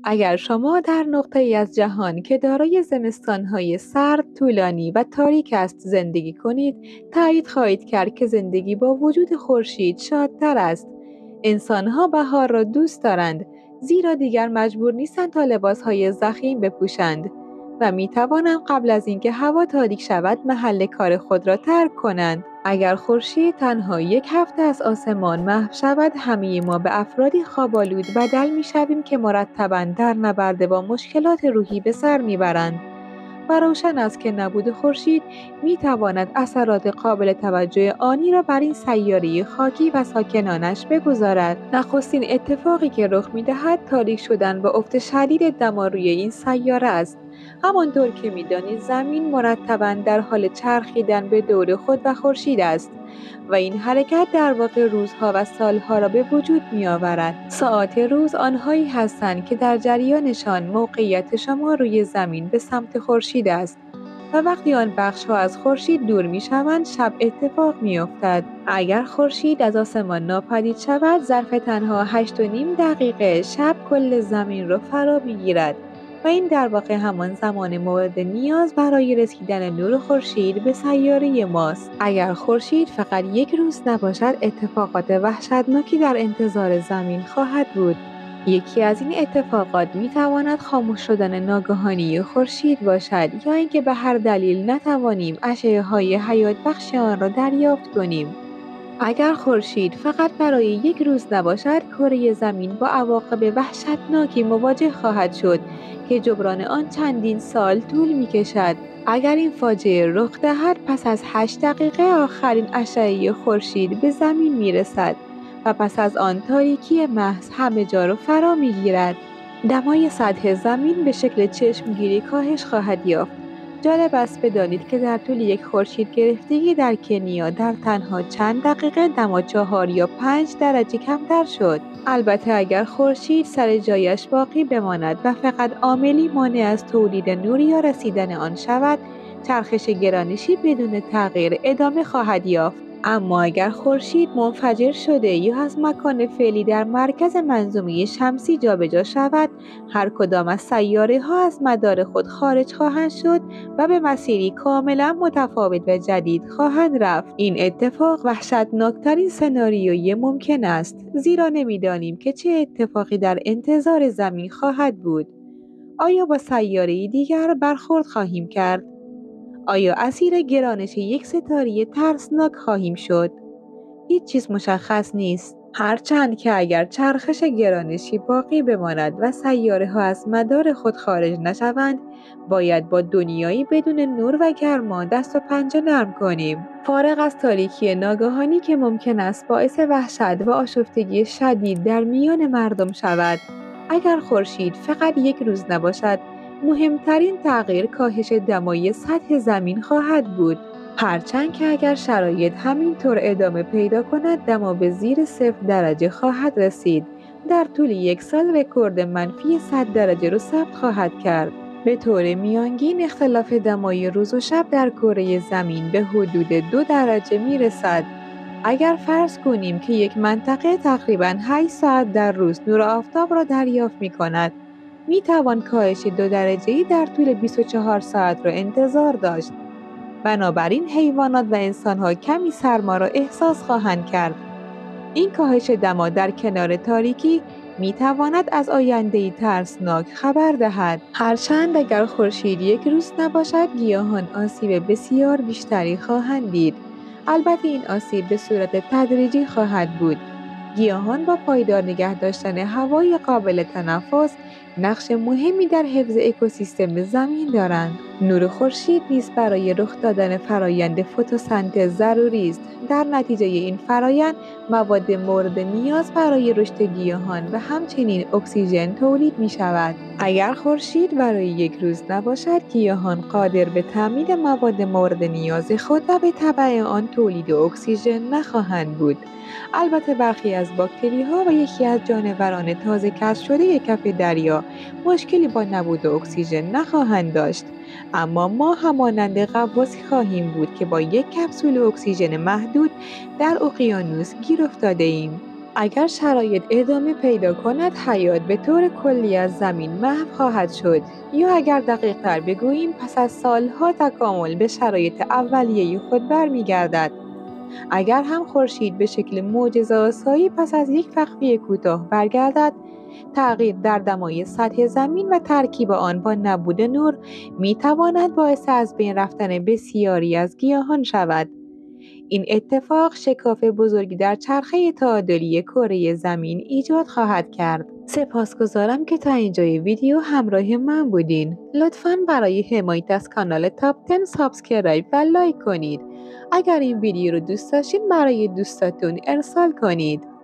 اگر شما در نقطه‌ای از جهان که دارای زمستان‌های سرد، طولانی و تاریک است زندگی کنید، تایید خواهید کرد که زندگی با وجود خورشید شادتر است. انسان‌ها بهار را دوست دارند، زیرا دیگر مجبور نیستند تا لباس‌های ضخیم بپوشند و می‌توانند قبل از اینکه هوا تاریک شود محل کار خود را ترک کنند. اگر خورشید تنها یک هفته از آسمان محو شود، همه ما به افرادی خواب‌آلود بدل می‌شویم که مرتباً در نبرد با مشکلات روحی به سر می‌برند. و روشن است که نبود خورشید می‌تواند اثرات قابل توجه آنی را بر این سیاره خاکی و ساکنانش بگذارد. نخستین اتفاقی که رخ می‌دهد تاریک شدن و افت شدید دما روی این سیاره است. همانطور که می‌دانید زمین مرتباً در حال چرخیدن به دور خود و خورشید است و این حرکت در واقع روزها و سالها را به وجود می‌آورد. ساعات روز آنهایی هستند که در جریانشان موقعیت شما روی زمین به سمت خورشید است و وقتی آن بخش‌ها از خورشید دور می‌شوند شب اتفاق می‌افتد. اگر خورشید از آسمان ناپدید شود، ظرف تنها 8.5 دقیقه شب کل زمین را فرا می‌گیرد و این در واقع همان زمان مورد نیاز برای رسیدن نور خورشید به سیاره ماست. اگر خورشید فقط یک روز نباشد، اتفاقات وحشتناکی در انتظار زمین خواهد بود. یکی از این اتفاقات می‌تواند خاموش شدن ناگهانی خورشید باشد یا اینکه به هر دلیل نتوانیم اشعه‌های حیات بخش آن را دریافت کنیم. اگر خورشید فقط برای یک روز نباشد، کره زمین با عواقب وحشتناکی مواجه خواهد شد که جبران آن چندین سال طول می‌کشد. اگر این فاجعه رخ دهد، پس از 8 دقیقه آخرین اشعه خورشید به زمین می‌رسد و پس از آن تاریکی محض همه جا را فرا می‌گیرد. دمای سطح زمین به شکل چشمگیری کاهش خواهد یافت. جالب است بدانید که در طول یک خورشید گرفتگی در کنیا در تنها چند دقیقه دما 4 یا 5 درجه کمتر شد. البته اگر خورشید سر جایش باقی بماند و فقط عاملی مانع از تولید نور یا رسیدن آن شود، چرخش گرانشی بدون تغییر ادامه خواهد یافت. اما اگر خورشید منفجر شده یا از مکان فعلی در مرکز منظومه شمسی جابجا شود، هر کدام از سیاره‌ها از مدار خود خارج خواهند شد و به مسیری کاملا متفاوت و جدید خواهند رفت. این اتفاق وحشتناکترین سناریوی ممکن است، زیرا نمی‌دانیم که چه اتفاقی در انتظار زمین خواهد بود. آیا با سیاره‌ای دیگر برخورد خواهیم کرد؟ آیا اسیر گرانش یک ستاره ترسناک خواهیم شد؟ هیچ چیز مشخص نیست. هرچند که اگر چرخش گرانشی باقی بماند و سیاره‌ها از مدار خود خارج نشوند، باید با دنیایی بدون نور و گرما دست و پنجه نرم کنیم. فارغ از تاریکی ناگهانی که ممکن است باعث وحشت و آشفتگی شدید در میان مردم شود، اگر خورشید فقط یک روز نباشد، مهمترین تغییر کاهش دمای سطح زمین خواهد بود. هرچند که اگر شرایط همینطور ادامه پیدا کند، دما به زیر 0 درجه خواهد رسید. در طول یک سال رکورد منفی 100 درجه را ثبت خواهد کرد. به طور میانگین اختلاف دمای روز و شب در کره زمین به حدود 2 درجه میرسد. اگر فرض کنیم که یک منطقه تقریباً 8 ساعت در روز نور آفتاب را دریافت می‌کند، می‌توان کاهش 2 درجه‌ای در طول 24 ساعت را انتظار داشت. بنابراین حیوانات و انسان‌ها کمی سرما را احساس خواهند کرد. این کاهش دما در کنار تاریکی می‌تواند از آینده‌ای ترسناک خبر دهد. هرچند اگر خورشید یک روز نباشد، گیاهان آسیب بسیار بیشتری خواهند دید. البته این آسیب به صورت تدریجی خواهد بود. گیاهان با پایدار نگه داشتن هوای قابل تنفس نقش مهمی در حفظ اکوسیستم زمین دارند. نور خورشید نیز برای رخ دادن فرایند فتوسنتز ضروری است. در نتیجه این فرایند مواد مورد نیاز برای رشد گیاهان و همچنین اکسیژن تولید می شود. اگر خورشید برای یک روز نباشد، گیاهان قادر به تامین مواد مورد نیاز خود و به تبع آن تولید اکسیژن نخواهند بود. البته برخی از باکتری‌ها و یکی از جانوران تازه کشف شده کف دریا مشکلی با نبود اکسیژن نخواهند داشت، اما ما همانند غواصی خواهیم بود که با یک کپسول اکسیژن محدود در اقیانوس گیر افتاده ایم. اگر شرایط ادامه پیدا کند حیات به طور کلی از زمین محو خواهد شد، یا اگر دقیق‌تر بگوییم پس از سالها تکامل به شرایط اولیه خود برمیگردد. اگر هم خورشید به شکل معجزه‌آسایی پس از یک فقطی کوتاه برگردد، تغییر در دمای سطح زمین و ترکیب آن با نبود نور می‌تواند باعث از بین رفتن بسیاری از گیاهان شود. این اتفاق شکاف بزرگی در چرخه تعادلی کره زمین ایجاد خواهد کرد. سپاسگزارم که تا اینجای ویدیو همراه من بودین. لطفاً برای حمایت از کانال تاپ 10 سابسکرایب و لایک کنید. اگر این ویدیو رو دوست داشتین برای دوستاتون ارسال کنید.